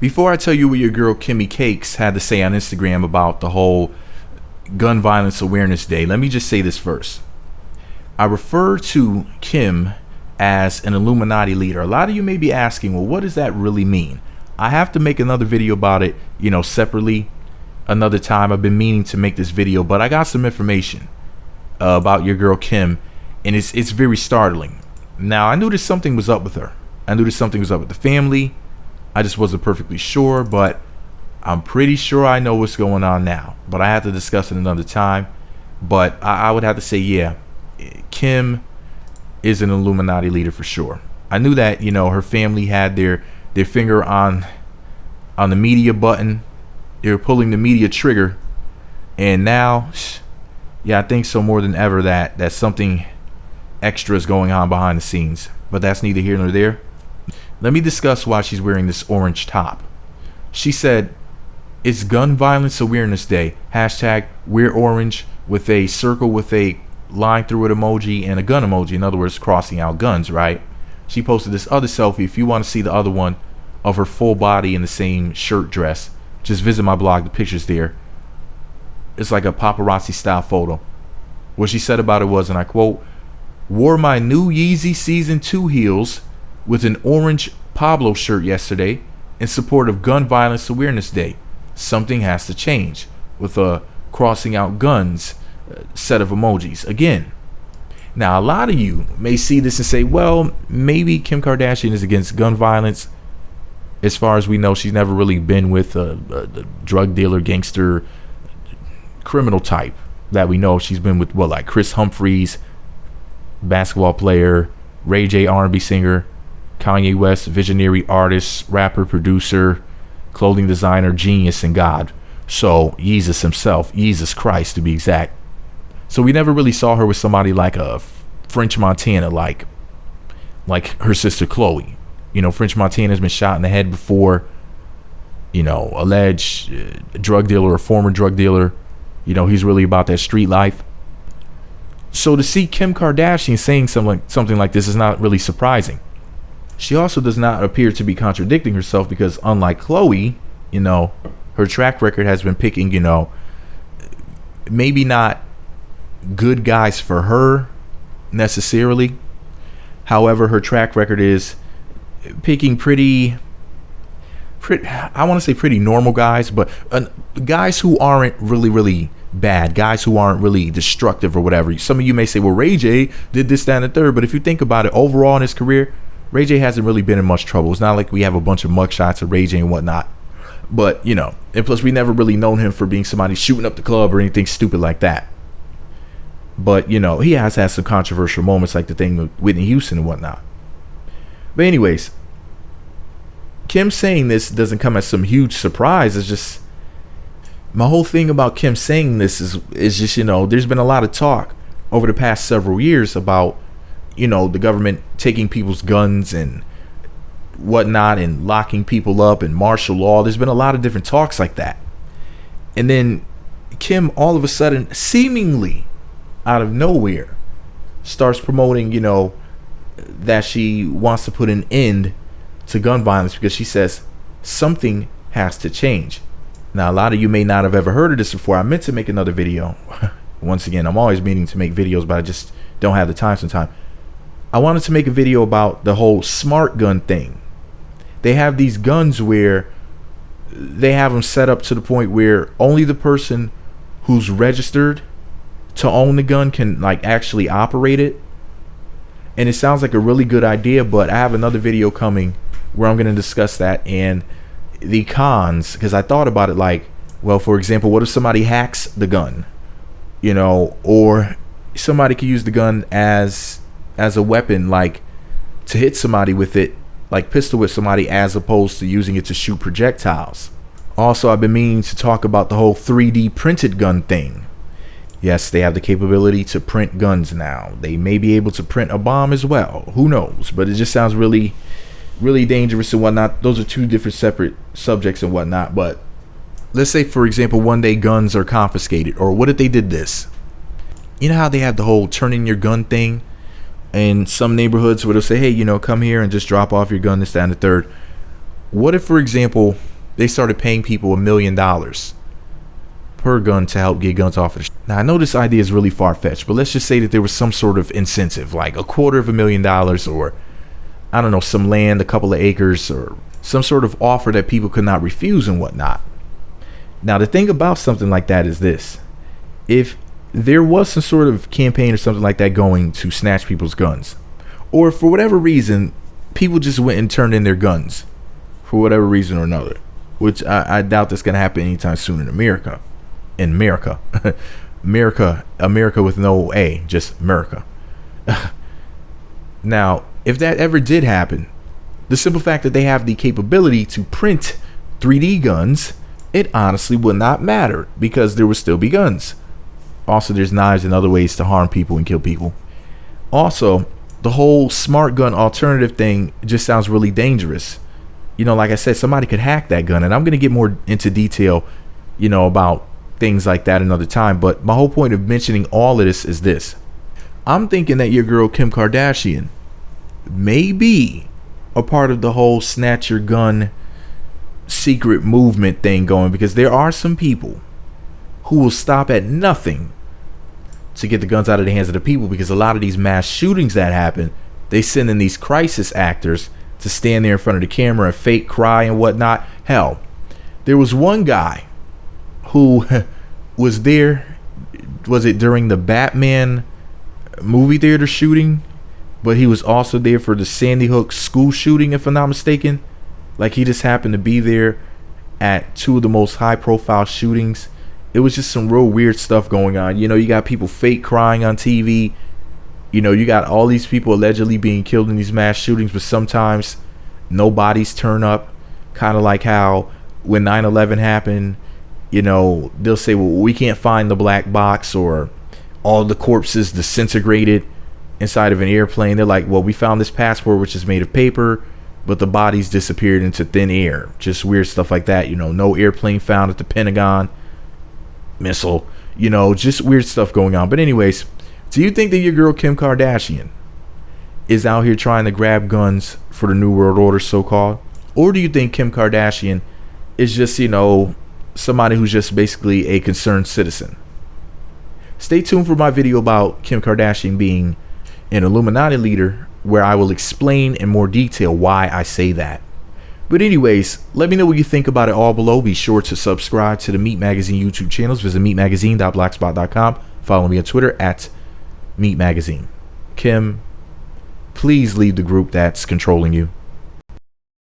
Before I tell you what your girl Kimmy Cakes had to say on Instagram about the whole Gun Violence Awareness Day, let me just say this first. I refer to Kim as an Illuminati leader. A lot of you may be asking, well, what does that really mean? I have to make another video about it, separately another time. I've been meaning to make this video, but I got some information about your girl Kim, and it's very startling. Now, I knew that something was up with her. I knew that something was up with the family. I just wasn't perfectly sure, but I'm pretty sure I know what's going on now. But I have to discuss it another time. But I would have to say, yeah, Kim is an Illuminati leader for sure. I knew that, her family had their finger on the media button. They were pulling the media trigger. And now, yeah, I think so more than ever that something extra is going on behind the scenes. But that's neither here nor there. Let me discuss why she's wearing this orange top. She said, it's Gun Violence Awareness Day. Hashtag wear orange with a circle with a line through it emoji and a gun emoji. In other words, crossing out guns, right? She posted this other selfie. If you want to see the other one of her full body in the same shirt dress, just visit my blog. The picture's there. It's like a paparazzi style photo. What she said about it was, and I quote, wore my new Yeezy Season 2 heels with an orange Pablo shirt yesterday in support of Gun Violence Awareness Day. Something has to change, with a crossing out guns set of emojis. Again, now a lot of you may see this and say, well, maybe Kim Kardashian is against gun violence. As far as we know, she's never really been with a drug dealer, gangster, criminal type that we know. She's been with, like Chris Humphries, basketball player, Ray J, R&B singer, Kanye West, visionary artist, rapper, producer, clothing designer, genius, and God. So Jesus himself, Jesus Christ to be exact. So we never really saw her with somebody like a French Montana, like her sister Chloe. French Montana has been shot in the head before. Alleged drug dealer or former drug dealer. He's really about that street life. So to see Kim Kardashian saying something like this is not really surprising. She also does not appear to be contradicting herself because unlike Chloe, her track record has been picking, maybe not good guys for her necessarily. However, her track record is picking pretty I want to say pretty normal guys, but guys who aren't really bad, guys who aren't really destructive or whatever. Some of you may say, well, Ray J did this, that, and the third, but if you think about it, overall in his career, Ray J hasn't really been in much trouble. It's not like we have a bunch of mugshots of Ray J and whatnot. But, and plus we never really known him for being somebody shooting up the club or anything stupid like that. But, he has had some controversial moments like the thing with Whitney Houston and whatnot. But anyways, Kim saying this doesn't come as some huge surprise. It's just, my whole thing about Kim saying this is just, there's been a lot of talk over the past several years about, the government taking people's guns and whatnot and locking people up and martial law. There's been a lot of different talks like that. And then Kim all of a sudden, seemingly out of nowhere, starts promoting, that she wants to put an end to gun violence because she says something has to change. Now, a lot of you may not have ever heard of this before. I meant to make another video. Once again, I'm always meaning to make videos, but I just don't have the time sometimes. I wanted to make a video about the whole smart gun thing. They have these guns where they have them set up to the point where only the person who's registered to own the gun can actually operate it. And it sounds like a really good idea, but I have another video coming where I'm going to discuss that and the cons, because I thought about it well, for example, what if somebody hacks the gun, or somebody could use the gun as a weapon, to hit somebody with it, pistol whip somebody, as opposed to using it to shoot projectiles. Also, I've been meaning to talk about the whole 3D printed gun thing. Yes, they have the capability to print guns now. They may be able to print a bomb as well. Who knows? But it just sounds really, really dangerous and whatnot. Those are two different separate subjects and whatnot. But let's say, for example, one day guns are confiscated. Or what if they did this? You know how they have the whole turn in your gun thing in some neighborhoods where they'll say, hey, come here and just drop off your gun, this, that, and the third. What if, for example, they started paying people $1 million per gun to help get guns off of the Now, I know this idea is really far-fetched, but let's just say that there was some sort of incentive, like $250,000, or I don't know, some land, a couple of acres, or some sort of offer that people could not refuse and whatnot. Now, the thing about something like that is this: if there was some sort of campaign or something like that going to snatch people's guns, or for whatever reason, people just went and turned in their guns for whatever reason or another, which I doubt that's going to happen anytime soon in America. America with no A, just America. Now, if that ever did happen, the simple fact that they have the capability to print 3D guns, it honestly would not matter, because there would still be guns. Also, there's knives and other ways to harm people and kill people. Also, the whole smart gun alternative thing just sounds really dangerous. You know, like I said, somebody could hack that gun, and I'm going to get more into detail, you know, about things like that another time. But my whole point of mentioning all of this is this: I'm thinking that your girl Kim Kardashian may be a part of the whole snatch your gun secret movement thing going, because there are some people who will stop at nothing to get the guns out of the hands of the people, because a lot of these mass shootings that happen, they send in these crisis actors to stand there in front of the camera and fake cry and whatnot. Hell, there was one guy who was there, was it during the Batman movie theater shooting, but he was also there for the Sandy Hook school shooting, if I'm not mistaken. Like, he just happened to be there at two of the most high profile shootings. It was just some real weird stuff going on. You know, you got people fake crying on TV. You know, you got all these people allegedly being killed in these mass shootings, but sometimes no bodies turn up. Kind of like how when 9/11 happened, you know, they'll say, well, we can't find the black box, or all the corpses disintegrated inside of an airplane. They're like, well, we found this passport, which is made of paper, but the bodies disappeared into thin air. Just weird stuff like that. You know, no airplane found at the Pentagon. Missile, you know, just weird stuff going on. But anyways, do you think that your girl Kim Kardashian is out here trying to grab guns for the New World Order, so-called? Or do you think Kim Kardashian is just, you know, somebody who's just basically a concerned citizen? Stay tuned for my video about Kim Kardashian being an Illuminati leader, where I will explain in more detail why I say that. But anyways, let me know what you think about it all below. Be sure to subscribe to the Meat Magazine YouTube channels. Visit meatmagazine.blogspot.com. Follow me on Twitter at Meat Magazine. Kim, please leave the group that's controlling you.